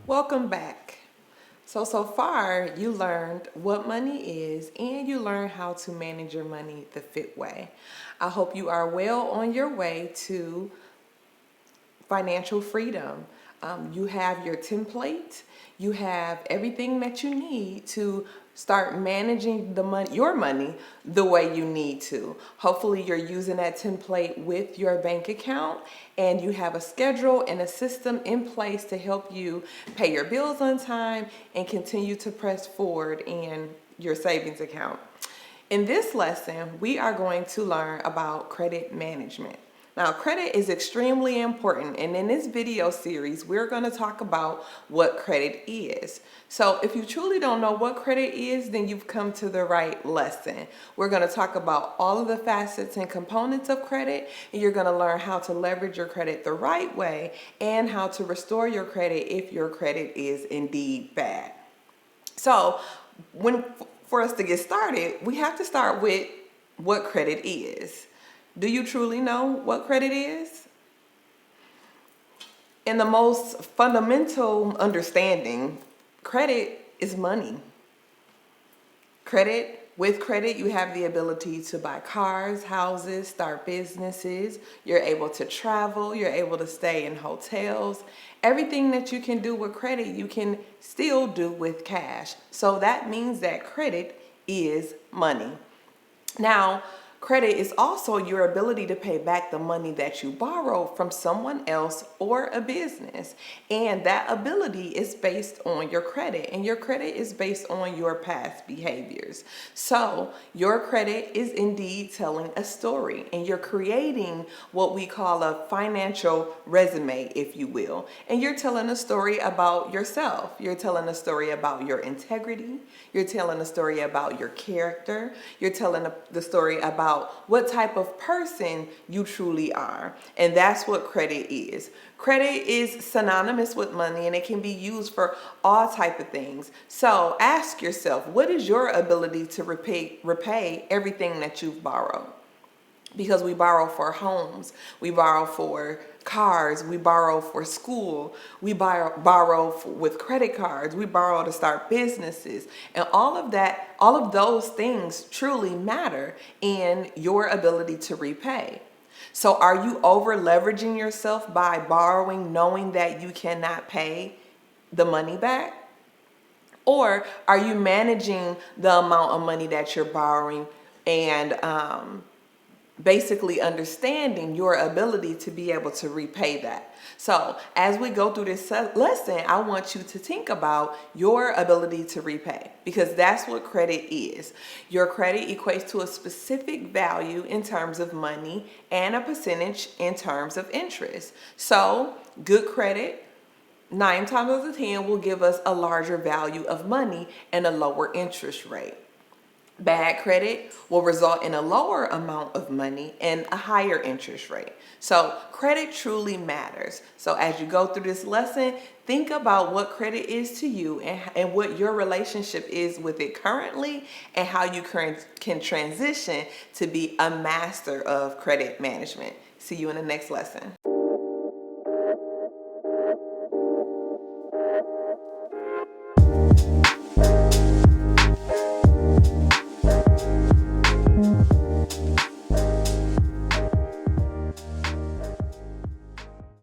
Welcome back. So far you learned what money is and you learned how to manage your money the fit way. I hope you are well on your way to financial freedom. You have your template, you have everything that you need to start managing your money the way you need to. Hopefully you're using that template with your bank account and you have a schedule and a system in place to help you pay your bills on time and continue to press forward in your savings account. In this lesson, we are going to learn about credit management. Now, credit is extremely important, and in this video series, we're going to talk about what credit is. So if you truly don't know what credit is, then you've come to the right lesson. We're going to talk about all of the facets and components of credit, and you're going to learn how to leverage your credit the right way and how to restore your credit if your credit is indeed bad. So for us to get started, we have to start with what credit is. Do you truly know what credit is? In the most fundamental understanding, credit is money. With credit, you have the ability to buy cars, houses, start businesses. You're able to travel. You're able to stay in hotels. Everything that you can do with credit, you can still do with cash. So that means that credit is money. Now, credit is also your ability to pay back the money that you borrow from someone else or a business. And that ability is based on your credit, and your credit is based on your past behaviors. So your credit is indeed telling a story, and you're creating what we call a financial resume, if you will. And you're telling a story about yourself. You're telling a story about your integrity. You're telling a story about your character. You're telling the story about what type of person you truly are. And that's what credit is. Credit is synonymous with money, and it can be used for all type of things. So ask yourself, what is your ability to repay everything that you've borrowed? Because we borrow for homes, we borrow for cars, we borrow for school, we borrow with credit cards, we borrow to start businesses. And all of those things truly matter in your ability to repay. So are you over leveraging yourself by borrowing knowing that you cannot pay the money back? Or are you managing the amount of money that you're borrowing and basically understanding your ability to be able to repay that? So as we go through this lesson, I want you to think about your ability to repay, because that's what credit is. Your credit equates to a specific value in terms of money and a percentage in terms of interest. So good credit 9 times out of 10 will give us a larger value of money and a lower interest rate. Bad credit will result in a lower amount of money and a higher interest rate. So credit truly matters. So as you go through this lesson, think about what credit is to you and what your relationship is with it currently, and how you can transition to be a master of credit management. See you in the next lesson.